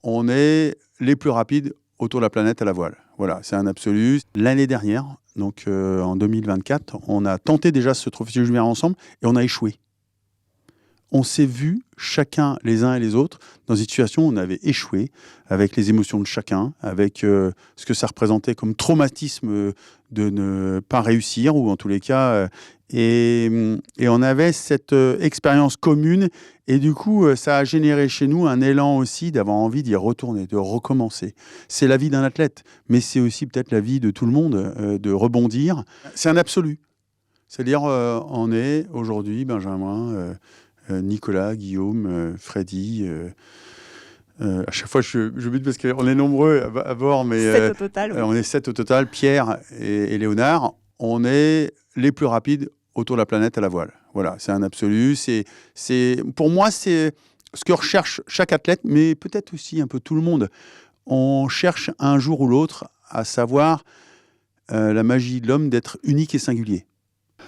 on est les plus rapides autour de la planète à la voile. Voilà, c'est un absolu. L'année dernière, donc en 2024, on a tenté déjà ce trophée Jules Verne ensemble et on a échoué. On s'est vus chacun, les uns et les autres, dans une situation où on avait échoué, avec les émotions de chacun, avec ce que ça représentait comme traumatisme de ne pas réussir, ou en tous les cas, et on avait cette expérience commune, et du coup, ça a généré chez nous un élan aussi d'avoir envie d'y retourner, de recommencer. C'est la vie d'un athlète, mais c'est aussi peut-être la vie de tout le monde, de rebondir. C'est un absolu. C'est-à-dire, on est aujourd'hui, Benjamin, Nicolas, Guillaume, Freddy. À chaque fois, je bute parce qu'on est nombreux à bord, mais 7 au total. Oui. on est 7 au total. Pierre et Léonard, on est les plus rapides autour de la planète à la voile. Voilà, c'est un absolu. Pour moi, c'est ce que recherche chaque athlète, mais peut-être aussi un peu tout le monde. On cherche un jour ou l'autre à savoir la magie de l'homme d'être unique et singulier.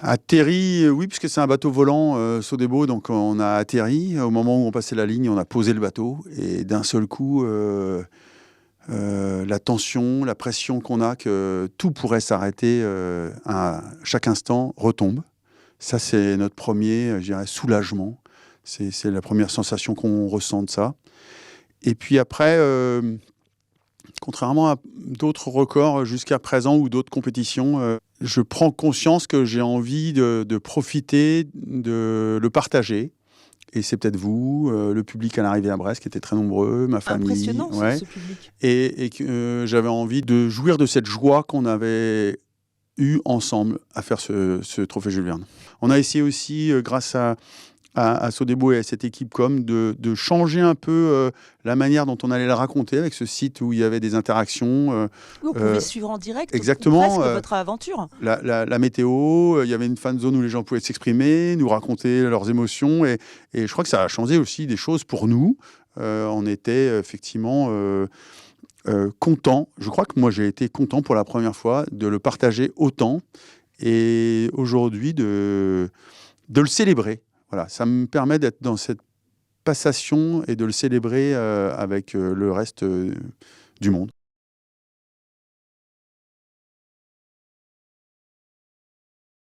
Atterri, oui, puisque c'est un bateau volant, Sodebo, donc on a atterri. Au moment où on passait la ligne, on a posé le bateau. Et d'un seul coup, la tension, la pression qu'on a, que tout pourrait s'arrêter à chaque instant, retombe. Ça, c'est notre premier, je dirais, soulagement. C'est la première sensation qu'on ressent de ça. Et puis après, contrairement à d'autres records jusqu'à présent ou d'autres compétitions, je prends conscience que j'ai envie de profiter, de le partager. Et c'est peut-être vous, le public à l'arrivée à Brest, qui était très nombreux, ma famille. Impressionnant, ouais. ce public. Et que j'avais envie de jouir de cette joie qu'on avait eue ensemble à faire ce trophée Jules Verne. On a essayé aussi, grâce à Sodebo et à cette équipe de changer un peu la manière dont on allait le raconter avec ce site où il y avait des interactions. Vous pouvez suivre en direct exactement, ou presque votre aventure. La météo, il y avait une fan zone où les gens pouvaient s'exprimer, nous raconter leurs émotions. Et je crois que ça a changé aussi des choses pour nous. On était effectivement contents. Je crois que moi, j'ai été content pour la première fois de le partager autant. Et aujourd'hui, de le célébrer. Voilà, ça me permet d'être dans cette passation et de le célébrer avec le reste du monde.